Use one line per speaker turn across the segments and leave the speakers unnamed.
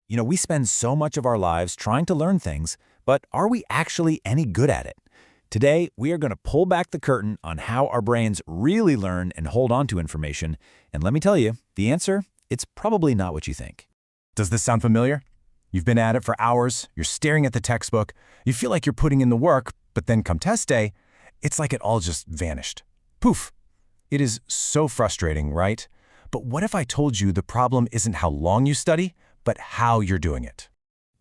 We spend so much of our lives trying to learn things, but are we actually any good at it? Today, we are going to pull back the curtain on how our brains really learn and hold on to information, and let me tell you, the answer, it's probably not what you think.
Does this sound familiar? You've been at it for hours, you're staring at the textbook, you feel like you're putting in the work, but then come test day, it's like it all just vanished. Poof! It is so frustrating, right? But what if I told you the problem isn't how long you study, but how you're doing it?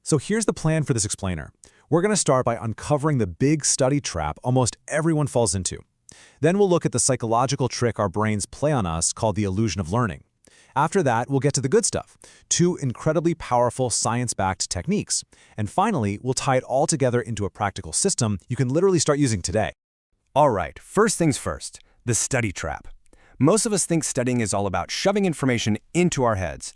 So here's the plan for this explainer. We're going to start by uncovering the big study trap almost everyone falls into. Then we'll look at the psychological trick our brains play on us called the illusion of learning. After that, we'll get to the good stuff, 2 incredibly powerful science-backed techniques. And finally, we'll tie it all together into a practical system you can literally start using today.
All right, first things first, the study trap. Most of us think studying is all about shoving information into our heads.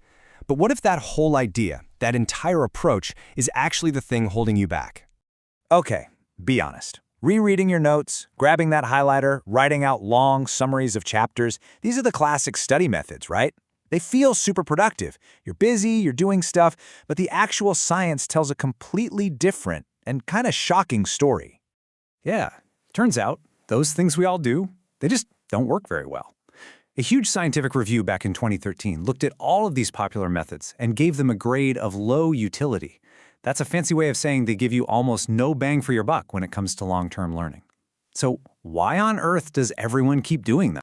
But what if that whole idea, that entire approach, is actually the thing holding you back?
Okay, be honest. Rereading your notes, grabbing that highlighter, writing out long summaries of chapters, these are the classic study methods, right? They feel super productive. You're busy, you're doing stuff, but the actual science tells a completely different and kind of shocking story.
Yeah, turns out those things we all do, they just don't work very well. A huge scientific review back in 2013 looked at all of these popular methods and gave them a grade of low utility. That's a fancy way of saying they give you almost no bang for your buck when it comes to long-term learning. So why on earth does everyone keep doing that?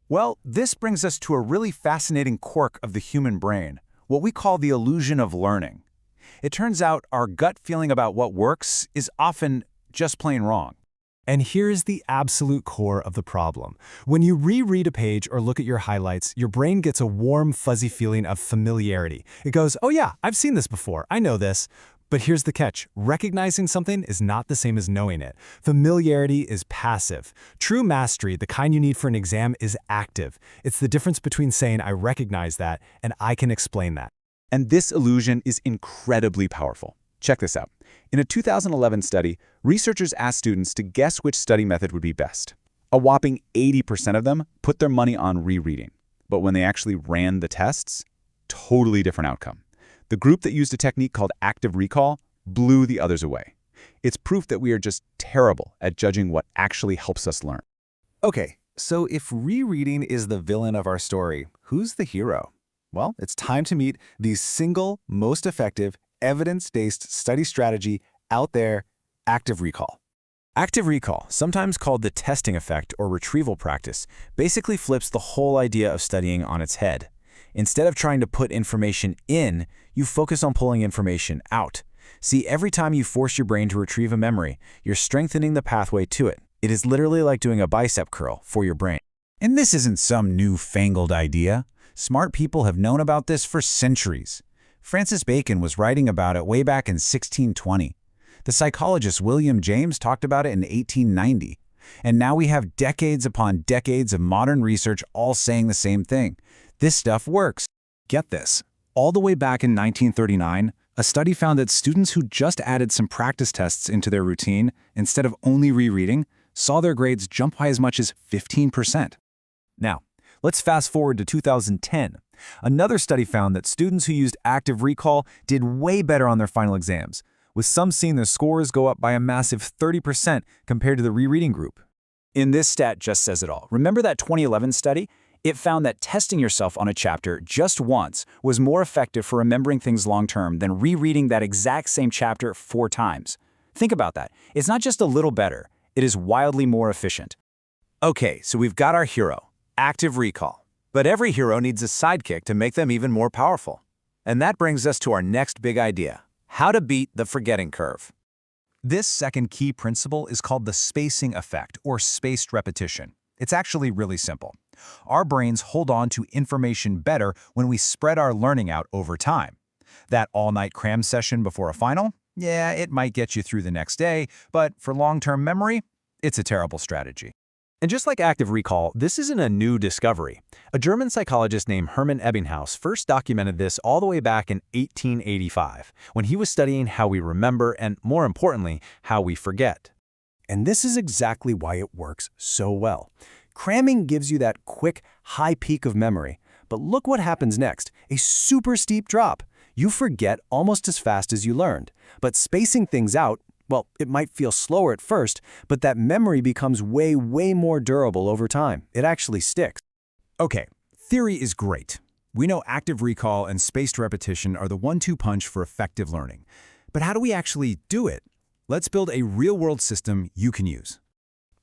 Well, this brings us to a really fascinating quirk of the human brain, what we call the illusion of learning. It turns out our gut feeling about what works is often just plain wrong.
And here's the absolute core of the problem. When you reread a page or look at your highlights, your brain gets a warm, fuzzy feeling of familiarity. It goes, oh yeah, I've seen this before, I know this. But here's the catch. Recognizing something is not the same as knowing it. Familiarity is passive. True mastery, the kind you need for an exam, is active. It's the difference between saying, I recognize that, and I can explain that.
And this illusion is incredibly powerful. Check this out. In a 2011 study, researchers asked students to guess which study method would be best. A whopping 80% of them put their money on rereading. But when they actually ran the tests, totally different outcome. The group that used a technique called active recall blew the others away. It's proof that we are just terrible at judging what actually helps us learn.
Okay, so if rereading is the villain of our story, who's the hero? Well, it's time to meet the single most effective, evidence-based study strategy out there, active recall. Active recall, sometimes called the testing effect or retrieval practice, basically flips the whole idea of studying on its head. Instead of trying to put information in, you focus on pulling information out. See, every time you force your brain to retrieve a memory, you're strengthening the pathway to it. It is literally like doing a bicep curl for your brain. And this isn't some newfangled idea. Smart people have known about this for centuries. Francis Bacon was writing about it way back in 1620. The psychologist William James talked about it in 1890. And now we have decades upon decades of modern research all saying the same thing. This stuff works.
Get this. All the way back in 1939, a study found that students who just added some practice tests into their routine, instead of only rereading, saw their grades jump by as much as 15%.
Now, let's fast forward to 2010. Another study found that students who used active recall did way better on their final exams, with some seeing their scores go up by a massive 30% compared to the rereading group.
And this stat just says it all. Remember that 2011 study? It found that testing yourself on a chapter just once was more effective for remembering things long-term than rereading that exact same chapter 4 times. Think about that. It's not just a little better. It is wildly more efficient.
Okay, so we've got our hero, active recall. But every hero needs a sidekick to make them even more powerful. And that brings us to our next big idea, how to beat the forgetting curve. This second key principle is called the spacing effect, or spaced repetition. It's actually really simple. Our brains hold on to information better when we spread our learning out over time. That all-night cram session before a final? Yeah, it might get you through the next day, but for long-term memory, it's a terrible strategy. And just like active recall, this isn't a new discovery. A German psychologist named Hermann Ebbinghaus first documented this all the way back in 1885, when he was studying how we remember and, more importantly, how we forget. And this is exactly why it works so well. Cramming gives you that quick, high peak of memory, but look what happens next, a super steep drop.
You forget almost as fast as you learned. But spacing things out, well, it might feel slower at first, but that memory becomes way more durable over time. It actually sticks.
Okay, theory is great. We know active recall and spaced repetition are the one-two punch for effective learning. But how do we actually do it? Let's build a real-world system you can use.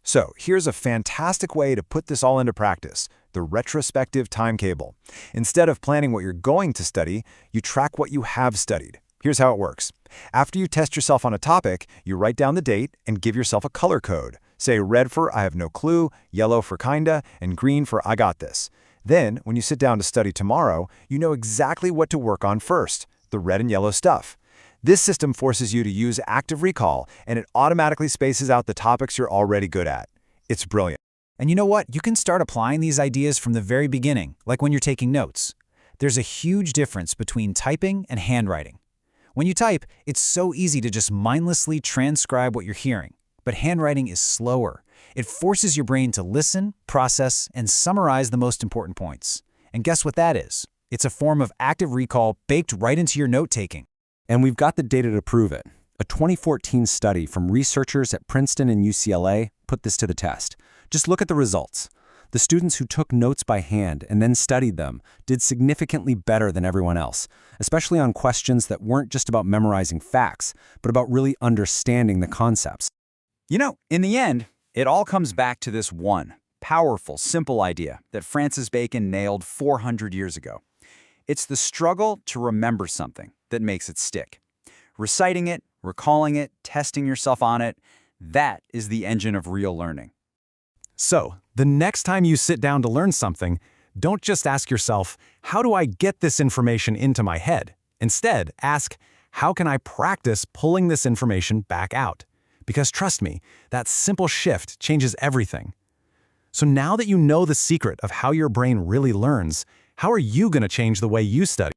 So here's a fantastic way to put this all into practice, the retrospective timetable. Instead of planning what you're going to study, you track what you have studied. Here's how it works. After you test yourself on a topic, you write down the date and give yourself a color code. Say red for I have no clue, yellow for kinda, and green for I got this. Then, when you sit down to study tomorrow, you know exactly what to work on first, the red and yellow stuff. This system forces you to use active recall, and it automatically spaces out the topics you're already good at. It's brilliant.
And you know what? You can start applying these ideas from the very beginning, like when you're taking notes. There's a huge difference between typing and handwriting. When you type, it's so easy to just mindlessly transcribe what you're hearing. But handwriting is slower. It forces your brain to listen, process, and summarize the most important points. And guess what that is? It's a form of active recall baked right into your note-taking.
And we've got the data to prove it. A 2014 study from researchers at Princeton and UCLA put this to the test. Just look at the results. The students who took notes by hand and then studied them did significantly better than everyone else, especially on questions that weren't just about memorizing facts, but about really understanding the concepts.
You know, in the end, it all comes back to this one powerful, simple idea that Francis Bacon nailed 400 years ago. It's the struggle to remember something that makes it stick. Reciting it, recalling it, testing yourself on it, that is the engine of real learning.
So, the next time you sit down to learn something, don't just ask yourself, how do I get this information into my head? Instead, ask, how can I practice pulling this information back out? Because trust me, that simple shift changes everything. So now that you know the secret of how your brain really learns, how are you going to change the way you study?